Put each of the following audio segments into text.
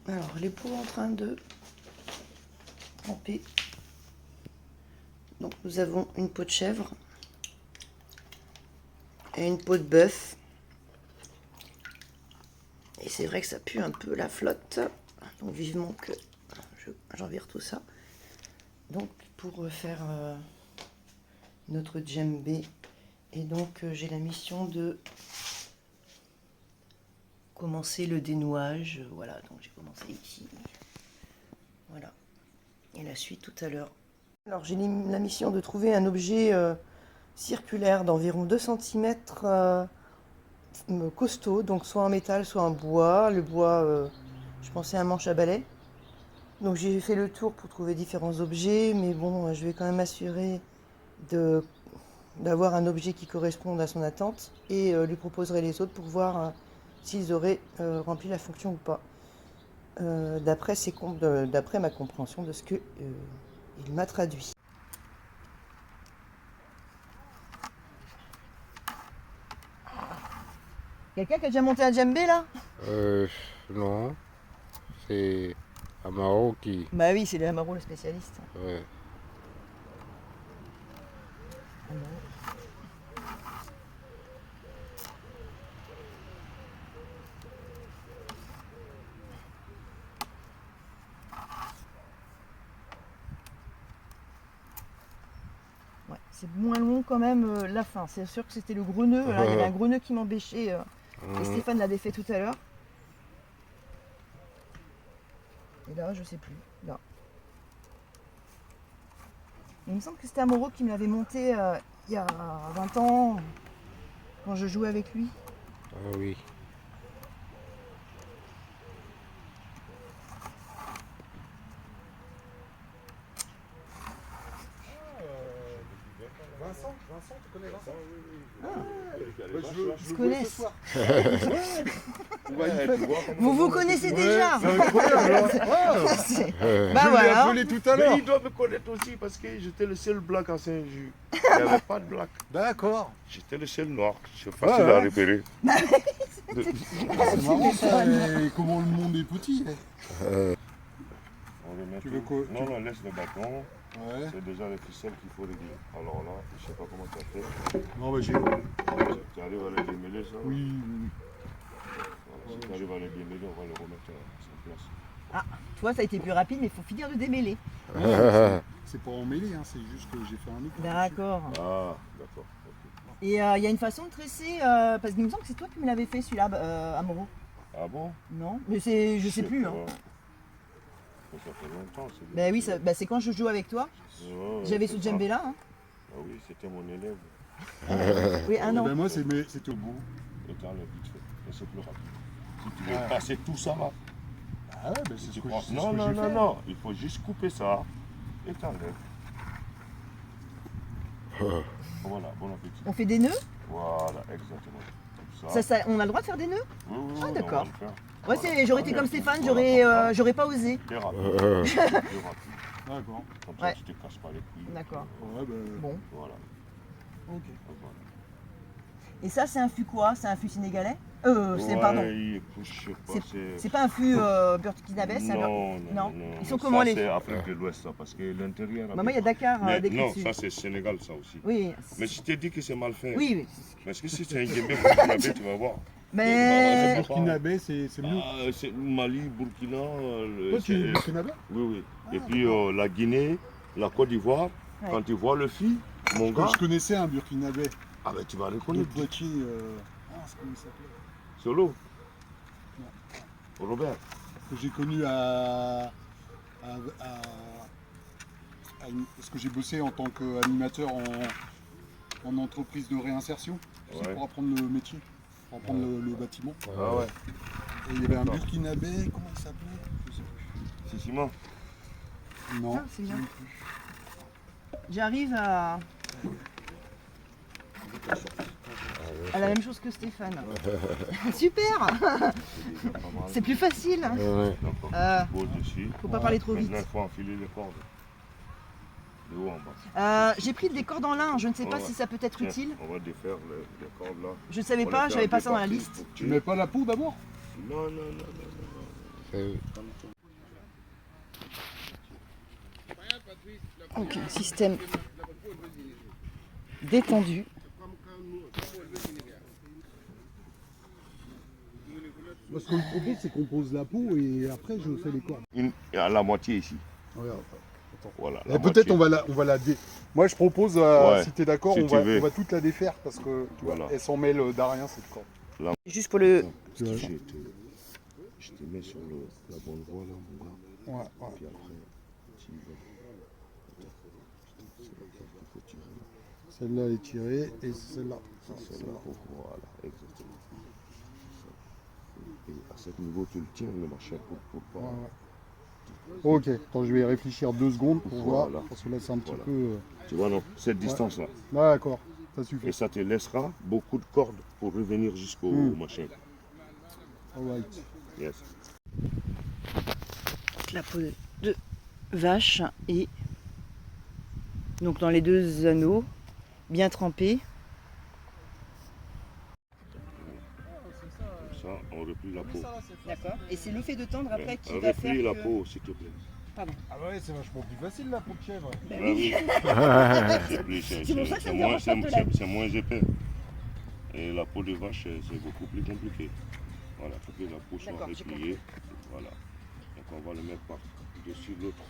Alors, les pots en train de tremper. Donc, nous avons une peau de chèvre et une peau de bœuf. Et c'est vrai que ça pue un peu la flotte. Donc, vivement que j'en vire tout ça. Donc, pour faire notre djembé. Et donc, j'ai la mission de commencer le dénouage. Voilà, donc j'ai commencé ici. Voilà. Et la suite tout à l'heure. Alors, j'ai la mission de trouver un objet circulaire d'environ 2 cm costaud, donc soit en métal, soit en bois. Le bois, je pensais à un manche à balai. Donc j'ai fait le tour pour trouver différents objets, mais bon, je vais quand même m'assurer d'avoir un objet qui corresponde à son attente et lui proposerai les autres pour voir s'ils auraient rempli la fonction ou pas. D'après ma compréhension de ce que il m'a traduit. Quelqu'un qui a déjà monté un djembé là? Non, c'est Amaro qui. Bah oui, c'est le Amaro le spécialiste. Ouais. Ouais, c'est moins long quand même la fin. C'est sûr que c'était le gros nœud. Là, il y avait un gros nœud qui m'embêchait. Et Stéphane l'avait fait tout à l'heure. Et là, je sais plus. Là. Il me semble que c'était Amoro qui me l'avait monté il y a 20 ans, quand je jouais avec lui. Ah oui. Vincent, tu connais Vincent? Ils se connaissent. Vous Vous connaissez déjà. C'est incroyable. Bah Je l'ai voilà. appelé tout à l'heure. Mais il doit me connaître aussi parce que j'étais le seul black à Saint-Just. Il n'y avait pas de black. D'accord. J'étais le seul noir. C'est facile à repérer. C'est marrant ça. Et comment le monde est petit. On le met Tu veux tout. quoi? Non, laisse le bâton. Ouais. C'est déjà les ficelles qu'il faut régler. Alors là, je ne sais pas comment tu as fait. Non, bah j'ai. Tu arrives à les démêler ça? Oui. Voilà, si tu arrives à les démêler, on va les remettre à sa place. Ah, tu vois, ça a été plus rapide, mais il faut finir de démêler. C'est pas emmêlé, hein, c'est juste que j'ai fait un nœud. D'accord. Ah, d'accord. ok. Et il y a une façon de tresser, parce qu'il me semble que c'est toi qui me l'avais fait celui-là, Amoro. Ah bon? Non, mais je sais plus. Hein. pas. Ça fait longtemps. Ben oui, c'est quand je joue avec toi. Ouais, J'avais c'est ce ça. djembé là. Hein. Ah oui, c'était mon élève. Oui, un Eh an. ben moi c'était au bout. Et tu enlèves vite fait. Et c'est plus rapide. Si tu veux passer tout ça là, Ah ouais, bah c'est ce tu que prends- c'est ce non, que non, j'ai non, fait. non. Il faut juste couper ça et t'enlèves. Voilà, bon appétit. On fait des nœuds. Voilà, exactement. Comme On a le droit de faire des nœuds. Oui, oui, Ah, oui, d'accord. on va le faire. Ouais, Voilà. j'aurais été comme Enlève Stéphane, tout. Voilà, j'aurais pas osé. T'es rapide. T'es rapide. D'accord. Comme Ouais. ça, tu te casses pas les couilles. D'accord. Ouais, bah. Bon. Voilà. Ok. Voilà. Et ça, c'est un fût quoi? C'est un fût sénégalais? Ouais, Pardon. je sais pas, C'est pas un fût burkinabé, c'est un Non, Non. non, non. Ils sont comment ça, les c'est Afrique de l'Ouest, ça, parce que l'intérieur... Maman, il y a Dakar Mais décrit non, dessus. ça c'est Sénégal, ça aussi. Oui. Mais je t'ai dit que c'est mal fait. Oui, oui. Parce que si c'est un djembé burkinabé, tu vas voir. Mais Burkinabé, c'est mieux. Ah, c'est Mali, Burkina... Toi, tu es c'est- burkinabé? Oui, oui. Et puis la Guinée, la Côte d'Ivoire, Ouais. quand tu vois le fil, mon gars, Je connaissais un burkinabé. ah ben tu vas Le reconnaître. Poitiers. C'est comment il s'appelait? Solo. Robert. Que j'ai connu parce que j'ai bossé en tant qu'animateur en entreprise de réinsertion. Tu sais, Ouais. pour apprendre le métier, pour apprendre le bâtiment. Ah ouais. Et il y avait un D'accord. burkinabé, comment il s'appelait? Je sais plus. C'est Simon. Non. Ah, c'est bien. je sais plus. j'arrive à la même chose que Stéphane. Super. C'est plus facile. Hein. Ouais. Donc, Euh, tu poses dessus. Faut pas parler trop vite. Maintenant, il faut enfiler les cordes. De haut en bas. J'ai pris des cordes en lin, je ne sais pas Ouais. si ça peut être Tiens, utile. on va défaire les cordes là. Je ne savais On pas, les fait j'avais en pas ça dans la deux liste. parties pour que Tu mets pas la peau d'abord? Non, non, non, non, non. C'est- Donc un système détendu. Moi, ce que je propose, c'est qu'on pose la peau et après, je fais les cordes. À la moitié ici. Regarde. Voilà. Et peut-être on va la dé... Moi, je propose, Ouais, si tu es d'accord, si on, tu veux. on va toute la défaire parce que tu vois, Voilà. elle s'en mêle d'arien cette corde. Juste pour le... Je te mets sur la bonne voie là, mon gars. Ouais, ouais. Puis après, tu y vas. C'est la carte qu'il faut tirer. Celle-là elle est tirée et celle-là. Celle-là, voilà, exactement. Et à ce niveau, tu le tiens, le machin, pour pas. Ouais, ouais. Ok, attends, je vais réfléchir 2 secondes pour Voilà. voir, parce que là c'est un petit Voilà. peu... Tu vois, non, cette distance-là. D'accord, ça suffit. Et ça te laissera beaucoup de cordes pour revenir jusqu'au machin. Alright. Yes. La peau de vache et donc dans les 2 anneaux, bien trempés. Comme ça, on replie la peau. D'accord. Et c'est le fait de tendre après Ouais. qui va faire Replie la que... peau, s'il te plaît. Pardon. Ah ouais, c'est vachement plus facile la peau de chèvre. Ben Ah oui. oui. C'est pour ça que ça me dérange pas de la- C'est moins épais. Et la peau de vache, c'est beaucoup plus compliqué. Voilà, il faut que la peau soit D'accord, j'ai repliée. Voilà. Donc on va le mettre par-dessus l'autre.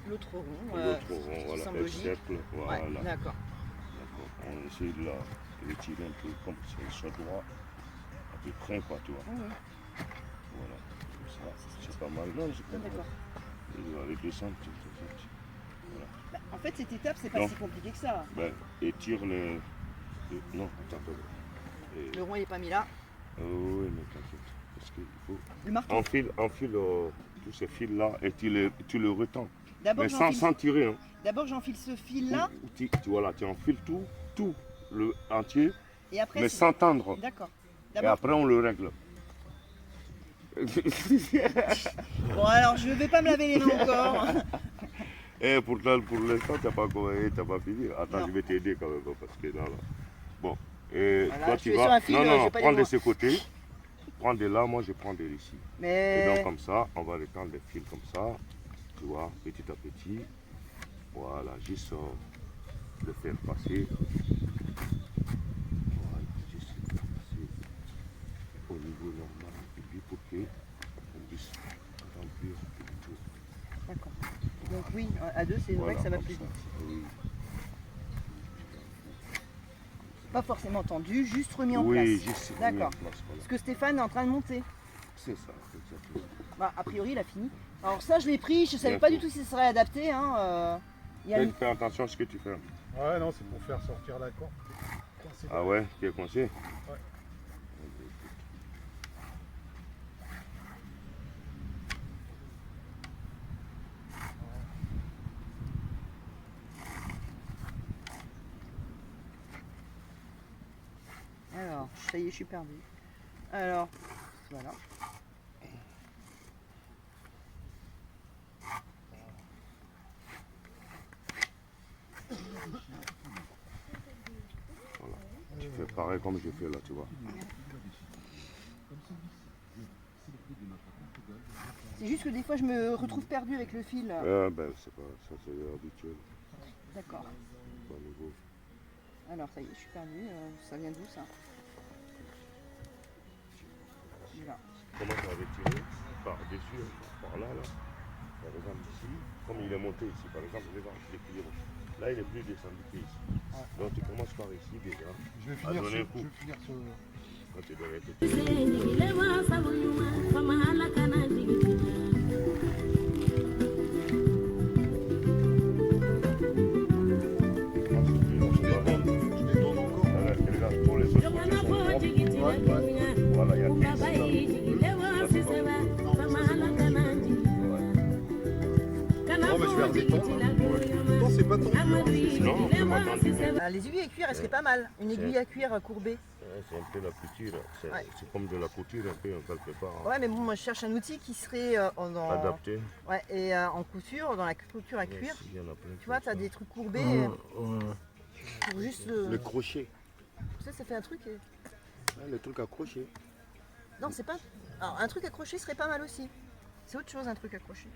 L'autre rond, L'autre rond, voilà. semble Le logique. cercle, voilà. Ouais, d'accord. D'accord. On essaie de la retirer un peu comme si elle soit droite. À peu près, quoi, tu vois. Oui, oui. Voilà. Comme ça, c'est pas mal. Non, c'est pas mal. D'accord. Et avec le centre, Bah, en fait, cette étape, c'est pas Non. si compliqué que ça. ben, et tire non, attends. Et... Le rond, il est pas mis là. oui, mais t'inquiète. Parce qu'il faut. Le marteau. Enfile tous ces fils-là et tu le retends. D'abord, Mais sans tirer. Hein. j'enfile ce fil-là Voilà, tu enfiles tout le entier, et après... mais c'est- sans tendre. D'accord. Et D'abord... après, on le règle. Bon, alors, je vais pas me laver les mains encore. Et pour l'instant, t'as pas fini. Attends, Non. je vais t'aider quand même, parce que là. Bon. Et Voilà, toi, je tu suis vas. sur un fil, non, je non, vais pas les prends de voir. ce côté. Prends de là, moi je prends de ici. Et Mais... donc, comme ça, on va retendre les fils comme ça. Tu vois, petit à petit. Voilà, juste le faire passer. Voilà, juste le faire passer au niveau normal. Et puis pour que on puisse remplir le tour. D'accord. Donc oui, à 2, c'est vrai que ça va comme plus vite. Oui. Pas forcément tendu, juste remis en Oui, place. juste remis D'accord. en place, voilà. Parce que Stéphane est en train de monter. C'est ça, exactement. Bah, a priori, il a fini. Alors ça, je l'ai pris, je savais Bien pas fait. du tout si ça serait adapté. Hein. Il y a une- Fais attention à ce que tu fais. Ouais, non, c'est pour faire sortir la corde. Ah ouais, tu es coincé? Ouais. Alors, ça y est, je suis perdu. Alors, voilà. Tu fais pareil comme je fais là, tu vois. C'est juste que des fois, je me retrouve perdu avec le fil. Ben, c'est pas ça, c'est habituel. D'accord. Pas nouveau. Alors, ça y est, je suis perdu. Ça vient d'où, ça? Là. Comment tu avais tiré? Par-dessus, par là, là. Par exemple, ici, comme il est monté ici, par exemple, regarde, l'équilibre. Là, il est plus descendu qu'ici. Donc, tu commences par ici déjà. Je vais À finir, donner un coup. je vais finir ce... Quand tu donnes un coup. Voilà, regarde, tous les autres côtés sont propres. Voilà, il y a des Non, mais je vais redétendre. Non, c'est pas tendu. Non, c'est pas tendu. Les aiguilles à cuire, est-ce que c'est pas mal? Une aiguille à cuire courbée. Ouais, c'est un peu la couture. C'est Ouais. c'est comme de la couture un peu quelque part. Hein. Ouais, mais bon, moi je cherche un outil qui serait Adapté. Ouais, et en couture, dans la couture à cuire. Yes, il y en a plein Tu vois, comme tu as ça. des trucs courbés pour juste. Le crochet. Ça fait un truc. Ouais, le truc accroché. Non, c'est pas. Alors, un truc accroché serait pas mal aussi. C'est autre chose, un truc accroché.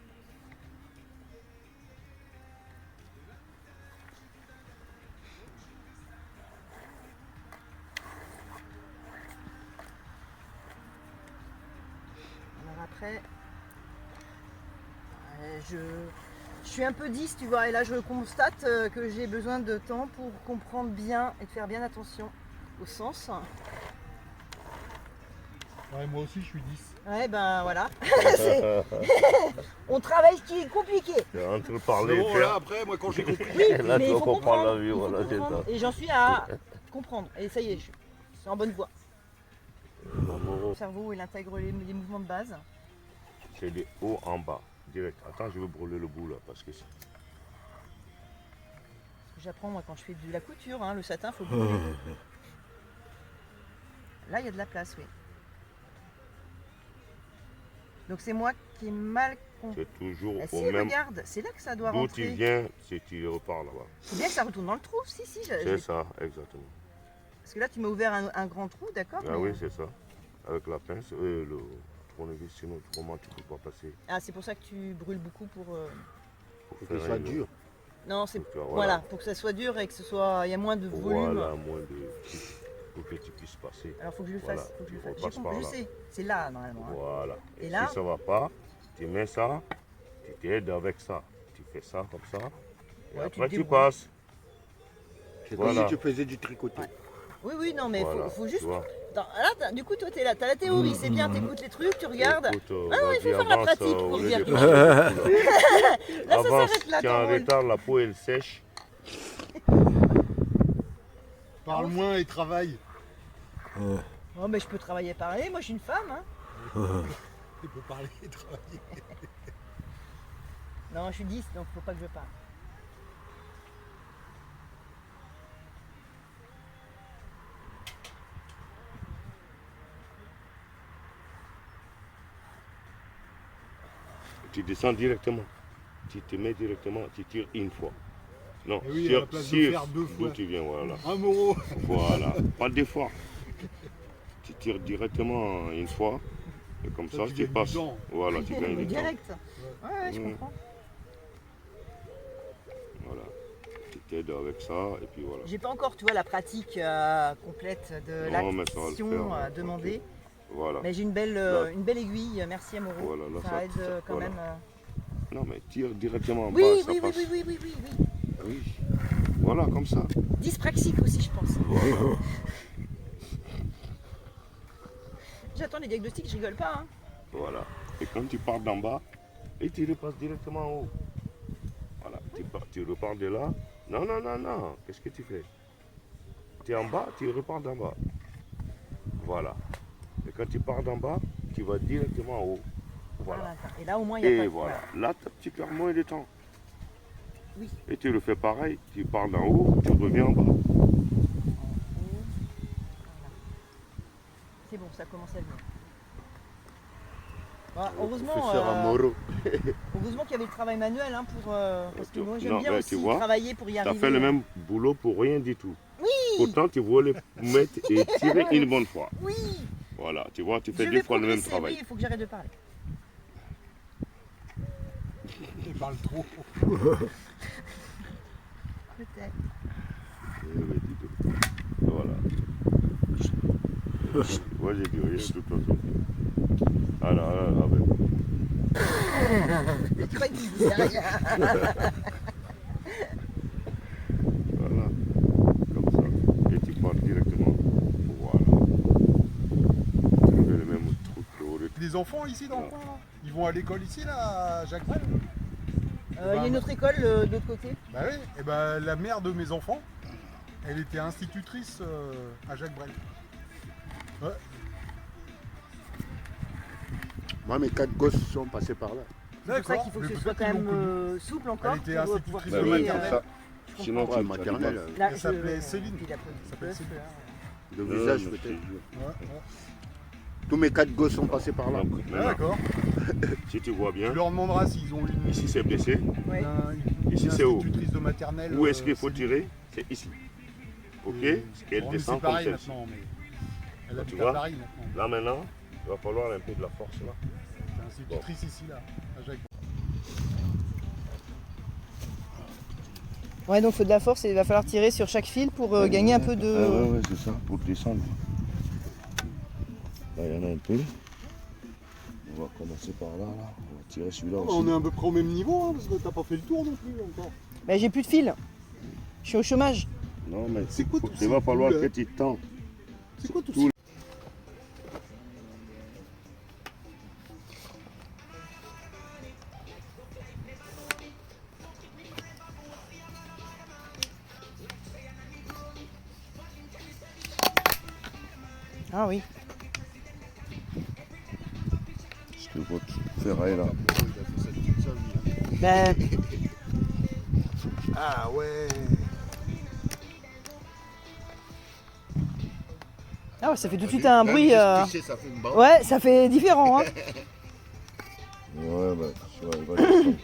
Alors après, je suis un peu 10, tu vois, et là je constate que j'ai besoin de temps pour comprendre bien et de faire bien attention au sens. Ouais, moi aussi, je suis 10. Ouais, ben voilà. On travaille ce qui est compliqué. Entre parler et Bon, faire. là, après, moi, quand j'ai compris, Oui, Là, mais tu il vas faut comprendre la comprendre. vie, Il faut voilà, c'est comprendre. ça. Et j'en suis à comprendre. Et ça y est, c'est en bonne voie. Le cerveau, il intègre les mouvements de base. C'est des hauts en bas, direct. Attends, je vais brûler le bout là, parce que c'est... J'apprends moi quand je fais de la couture, hein, le satin, faut brûler. Là, il y a de la place, oui. Donc c'est moi qui ai mal compris. C'est toujours Ah, au si, même... regarde, c'est là que ça doit D'où tu rentrer. viens, si tu repars là-bas. Faut bien que ça retourne dans le trou, si, C'est ça, exactement. Parce que là, tu m'as ouvert un grand trou, d'accord Ah mais- oui, c'est ça. Avec la pince et le tournevis, sinon autrement tu ne peux pas passer. Ah, c'est pour ça que tu brûles beaucoup pour... Pour Faut que ça dur. Non, c'est... Pour faire, Voilà, pour que ça soit dur et que ce soit... Il y a moins de volume. Voilà, moins de... Pour que tu puisses passer. Alors, faut que je le fasse. Voilà, Faut que je le tu fasse. J'ai repasses compris, par je là. sais. C'est là, normalement. hein. Voilà. Et Et, là si ça ne va pas, tu mets ça, tu t'aides avec ça. Tu fais ça comme ça. Et Ouais, après te tu débrouilles. passes. C'est Voilà. comme si tu faisais du tricoté. Ouais. Oui, oui, non, mais Voilà, faut tu juste... vois. Là, du coup, toi, t'es là. T'as la théorie, c'est bien. T'écoutes les trucs, tu regardes. Écoute, Ah non, il faut vas-y, faire la avance, pratique pour au lieu dire de quelque passer le coup, Là, ça avance, s'arrête là, tu es ton en rôle. retard, la peau elle sèche. parle moins et travaille. Oh, mais je peux travailler pareil. Moi, je suis une femme. Hein. Tu peux parler et travailler. Non, je suis 10, donc faut pas que je parle. Tu descends directement. Tu te mets directement, tu tires une fois. Non, Et oui, à sur, la place de sur faire deux fois. d'où tu viens, voilà. Un euro. Voilà, pas d'effort. Tu tires directement une fois, et comme Ça, ça, tu tu gagnes du passes. temps. Voilà, tu gagnes Mais du temps. direct. Ouais, je Mm. comprends. Voilà, tu t'aides avec ça, et puis voilà. J'ai pas encore, tu vois, la pratique complète de Non, mais ça va le l'action faire, demandée. Voilà. Mais j'ai une belle aiguille. Merci Amoro. Voilà, là, ça ça- aide ça- quand voilà. même. Non, mais tire directement en Oui, bas, oui, ça oui, passe. oui, oui, oui, oui, oui. Oui. Voilà, comme ça. Dyspraxique aussi, je pense. J'attends les diagnostics, je rigole pas. Hein. Voilà. Et quand tu pars d'en bas, et tu repasses directement en haut. Voilà. Tu repars de là. Non, non, non, non. Qu'est-ce que tu fais? Tu es en bas, tu repars d'en bas. Voilà. Et quand tu pars d'en bas, tu vas directement en haut. Voilà. Et là, au moins, il y a Et pas de... voilà. Là, tu perds moins de temps. Oui. Et tu le fais pareil. Tu pars d'en haut, tu reviens en bas. C'est bon, ça commence à venir. Bah, heureusement, Professeur Amoro. heureusement qu'il y avait le travail manuel, hein, pour, parce que moi j'aime Non, bien mais aussi tu vois, travailler pour y Tu as arriver. fait le même boulot pour rien du tout. Oui. Pourtant, tu voulais mettre et tirer une bonne fois. Oui, Voilà, tu vois, tu je fais vais deux fois le même progresser, travail. oui, il faut que j'arrête de parler. Il parle trop. Peut-être. Eh oui, dis donc. Voilà. Moi, j'ai dit rien de toute façon. Alors, avec. Je crois qu'il disait rien. Voilà. Comme ça. Et tu pars directement. Voilà. Tu fais le même truc théorique. Les enfants ici dans le coin là, ils vont à l'école ici là, à Jacques Brel. Il y a une autre école de l'autre côté. Bah oui, et bah la mère de mes enfants, elle était institutrice à Jacques Brel. Ouais. Moi, mes 4 gosses sont passés par là. C'est pour ça qu'il faut que ce soit quand même souple encore Elle était pour pouvoir institutrice de tirer, maternelle. ça. Sinon, Ouais, tu maternelle. Là, Elle s'appelait Céline. Il a pas Elle s'appelle Céline. De Ouais, visage, mais peut-être. Ouais, ouais. Tous mes 4 gosses sont passés par là. Donc, Ah, maintenant, d'accord. si tu vois Tu bien, leur demanderas s'ils ont une, ici c'est blessé. Ouais. Ici, c'est où? institutrice de maternelle. Où est-ce qu'il faut Céline. tirer? C'est ici. Ok? Et- Parce qu'elle Bon, mais descend c'est comme pareil celle-ci. maintenant, mais elle Tu habite vois à Paris maintenant. Là maintenant, Il va falloir un peu de la force là. T'es institutrice ici, là, à Jacques. Ouais, donc il faut de la force et il va falloir tirer sur chaque fil pour gagner un peu de... Ouais, c'est ça, pour descendre. Là, il y en a un peu. On va commencer par là, là. On va tirer celui-là aussi. On est à peu près au même niveau, hein, parce que t'as pas fait le tour non plus encore. Bah, j'ai plus de fil. Je suis au chômage. Non, mais C'est quoi tout il va ces falloir boules, que là tu tends. C'est quoi tout Tout ça? Ah oui. Parce que votre ferraille là. Ben, Ah ouais. ah ouais, ça fait tout de suite un bruit. Ça fait une bande. Ouais, ça fait différent. Hein. Ouais, bah, tu vois, il va descendre.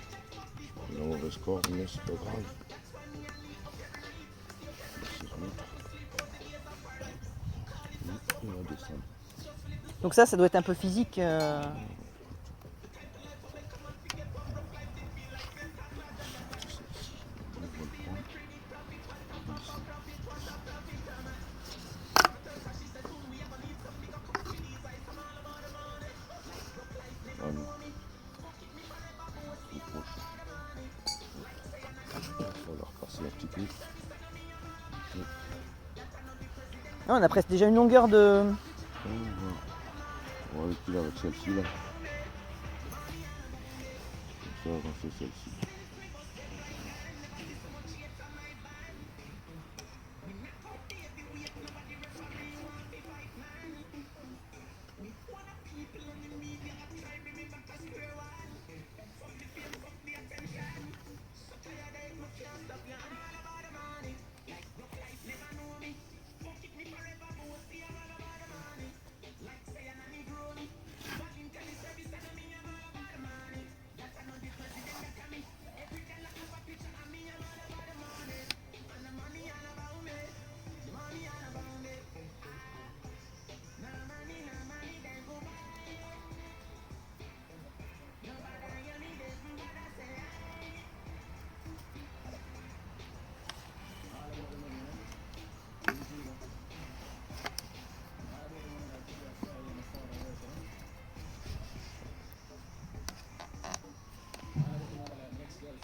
Il a un mauvais score, mais c'est pas grave. Il va descendre. Donc ça doit être un peu physique. Ah non. Plus proche. Il va falloir passer un petit peu. Ah, on a presque déjà une longueur de... On va aller plus avec celle-ci là. Comme ça, on va faire celle-ci.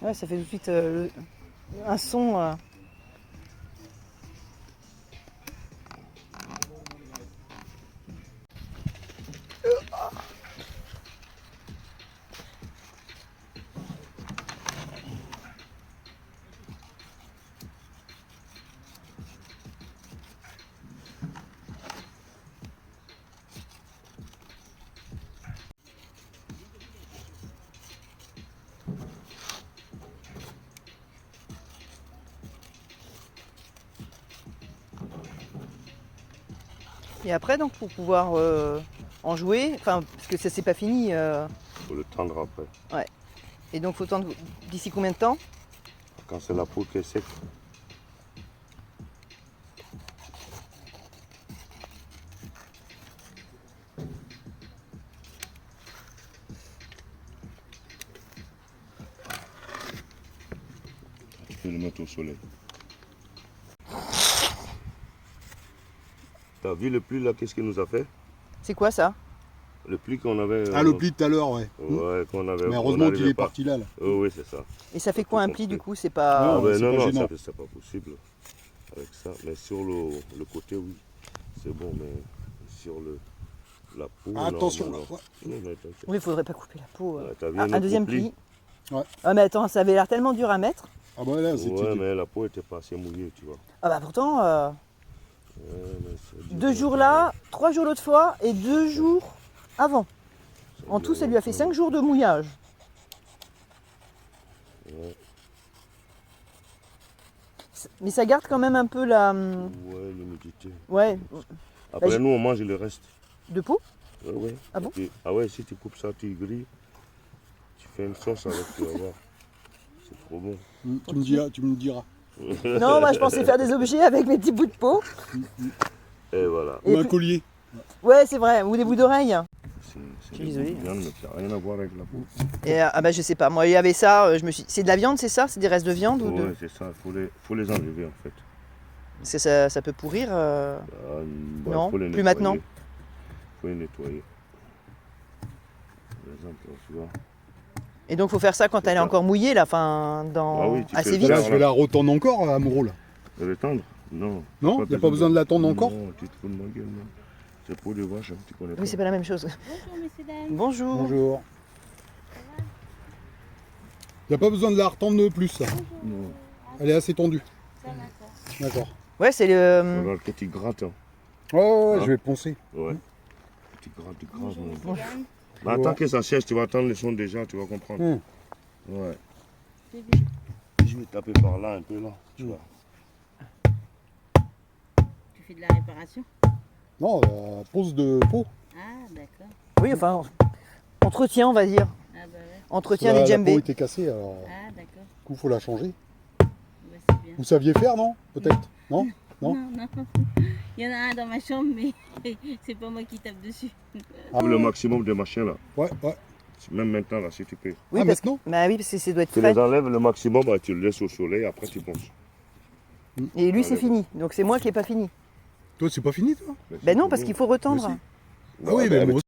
Ouais, ça fait tout de suite un son. Et après, donc, pour pouvoir en jouer, enfin, parce que ça c'est pas fini. Faut le tendre après. Et donc, faut tendre d'ici combien de temps? Quand c'est la peau qui est sec. Tu peux le mettre au soleil. T'as vu le pli là, qu'est-ce qu'il nous a fait? C'est quoi ça? Le pli qu'on avait. Ah, le pli de tout à l'heure, ouais. Ouais, qu'on avait. Mais on heureusement qu'il n'arrivait est pas. parti là. Oh, oui, c'est ça. Et ça fait quoi un pli du coup? C'est pas... Non, Ben c'est pas non, gênant. ça c'est pas possible avec ça. Mais sur le côté, oui, c'est bon, mais sur la peau. Ah, attention, non, là. non. Ouais. Non, mais t'inquiète. Oui, il faudrait pas couper la peau. Ouais, t'as vu Ah, un un autre deuxième pli? pli. Ouais. Ah mais attends, ça avait l'air tellement dur à mettre. Ah bah là, c'était... Ouais, mais la peau était pas assez mouillée, tu vois. Ah bah pourtant, Ouais, mais c'est 2 jours là, 3 jours l'autre fois et 2 jours avant. En tout, ça lui a fait 5 jours de mouillage. Ouais, Mais ça garde quand même un peu la... ouais, l'humidité. Ouais, Après, j'ai- nous, on mange le reste. de peau. Ouais, ouais. Ah bon? Ah ouais, si tu coupes ça, tu grilles, tu fais une sauce avec, tu vas voir. C'est trop bon. Tu me diras. Non, moi je pensais faire des objets avec mes petits bouts de peau. Et voilà. Et Ou un puis- collier. Ouais, c'est vrai, ou des bouts d'oreilles. Je suis désolée. Viande, mais ça n'a rien à voir avec la peau. Et, ah bah je sais pas, moi il y avait ça, je me suis... C'est de la viande, c'est ça? C'est des restes de viande ou de... Ouais, c'est ça, faut les enlever en fait. Ça peut pourrir Non, faut les plus nettoyer. maintenant. Faut les nettoyer. Par exemple, tu vois. Et donc faut faire ça quand C'est elle est ça. encore mouillée là, enfin dans... Ah oui, tu fais assez le vite. Là, faire. je vais la retendre encore, Amoureau, là. De le tendre? Non. Non, il n'y a pas besoin de la tendre encore? Non, tu te fous de ma gueule, non. C'est pour les vaches, hein, tu connais pas. Oui, c'est pas la même chose. Bonjour, messieurs, dames. Bonjour. Bonjour. Il n'y a pas besoin de la retendre de plus, ça. Non. Elle est assez tendue. Ça, d'accord. D'accord. Ouais, c'est le... Regarde que tu grattes. Hein. Ouais, Hein? je vais poncer. Ouais. Tu grattes, Bonjour, mon messieurs, gars. dames. Bah, attends que ça sèche, tu vas attendre le son déjà, tu vas comprendre. Ouais. Bébé. Je vais taper par là, un peu là, tu vois. Tu fais de la réparation? Non, la pose de peau. Ah, d'accord. Oui, enfin, entretien on va dire. Ah, bah ouais. Entretien La des peau djembés. était cassée, alors Ah, d'accord. du coup, faut la changer. Bah, c'est bien. Vous saviez faire, non? Peut-être? Non? Non. Non. Il y en a un dans ma chambre, mais c'est pas moi qui tape dessus. Le maximum de machins là. Ouais. Même maintenant là, si tu peux. Oui, Ah, parce que... maintenant? Bah oui, parce que ça doit être Tu frais. les enlèves le maximum, bah, tu le laisses au soleil, après tu ponces. Et lui c'est Enlève. fini, donc c'est moi qui n'ai pas fini. Toi, c'est pas fini, toi? Ben non, parce qu'il faut retendre. Ah oui, mais moi